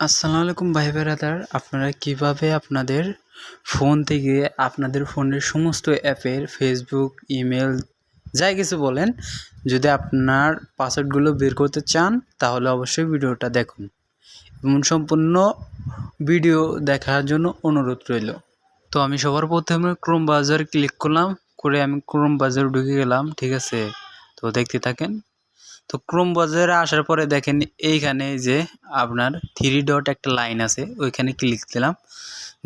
আসসালামু আলাইকুম ভাই ব্রাদার, আপনারা কিভাবে আপনাদের ফোন থেকে আপনাদের ফোনের সমস্ত অ্যাপের ফেসবুক, ইমেল যাই কিছু বলেন, যদি আপনার পাসওয়ার্ডগুলো বের করতে চান তাহলে অবশ্যই ভিডিওটা দেখুন এবং সম্পূর্ণ ভিডিও দেখার জন্য অনুরোধ রইল। তো আমি সবার প্রথমে ক্রোম ব্রাউজার ক্লিক করলাম, করে আমি ক্রোম ব্রাউজারে ঢুকে গেলাম। ঠিক আছে, তো দেখতে থাকেন। তো ক্রোম ব্রাউজারে আসার পরে দেখেন এইখানে যে আপনার 3 ডট একটা লাইন আছে, ওইখানে ক্লিক দিলাম।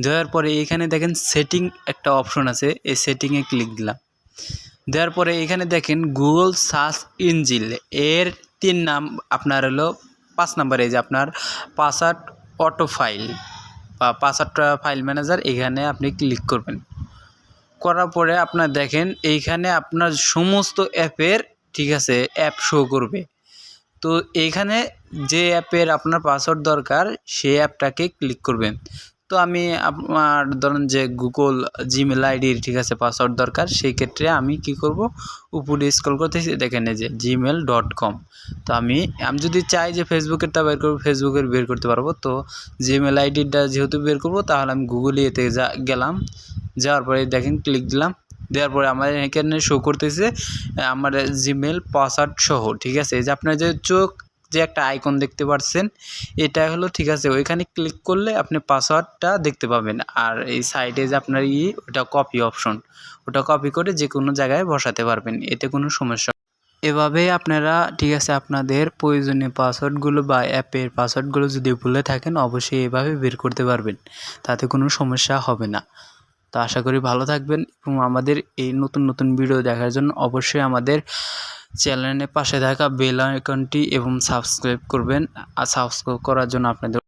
দেওয়ার পরে এইখানে দেখেন সেটিং একটা অপশন আছে, এই সেটিংয়ে ক্লিক দিলাম। দেওয়ার পরে এখানে দেখেন গুগল সার্চ ইঞ্জিন এর 3 নাম আপনার হলো 5 নাম্বারে যে আপনার পাসওয়ার্ড অটো ফাইল বা পাসওয়ার্ড ফাইল ম্যানেজার, এখানে আপনি ক্লিক করবেন। করার পরে আপনার দেখেন এইখানে আপনার সমস্ত অ্যাপের ঠিক আছে অ্যাপ শো করবে। তো এইখানে যে অ্যাপের আপনার পাসওয়ার্ড দরকার সেই অ্যাপটাকে ক্লিক করবেন। তো আমি আমার ধরেন যে গুগল জিমেল আইডির ঠিক আছে পাসওয়ার্ড দরকার, সেই ক্ষেত্রে আমি কি করব, উপরে স্ক্রল করতেছি, দেখেন এই যে gmail.com। তো আমি যদি চাই যে ফেসবুকেরটা বের করবো, ফেসবুকের বের করতে পারবো। তো জিমেল আইডিটা যেহেতু বের করব, তাহলে আমি গুগল ইয়েতে গেলাম। যাওয়ার পরে দেখেন ক্লিক দিলাম। দেওয়ার পরে আমার এখানে শো করতেছে আমার জিমেল পাসওয়ার্ড সহ। ঠিক আছে, এই যে আপনার যে চোখ যে একটা আইকন দেখতে পাচ্ছেন, এটা হলো ঠিক আছে, ওইখানে ক্লিক করলে আপনি পাসওয়ার্ডটা দেখতে পাবেন। আর এই সাইডে যে আপনার ওটা কপি অপশন, ওটা কপি করে যে কোনো জায়গায় বসাতে পারবেন, এতে কোনো সমস্যা। এভাবে আপনারা ঠিক আছে আপনাদের প্রয়োজনীয় পাসওয়ার্ডগুলো বা অ্যাপের পাসওয়ার্ডগুলো যদি ভুলে থাকেন, অবশ্যই এভাবে বের করতে পারবেন, তাতে কোনো সমস্যা হবে না। তো আশা করি ভালো থাকবেন এবং আমাদের এই নতুন নতুন ভিডিও দেখার জন্য অবশ্যই আমাদের চ্যানেলের পাশে থাকা বেল আইকনটি এবং সাবস্ক্রাইব করবেন। আর সাবস্ক্রাইব করার জন্য আপনাদের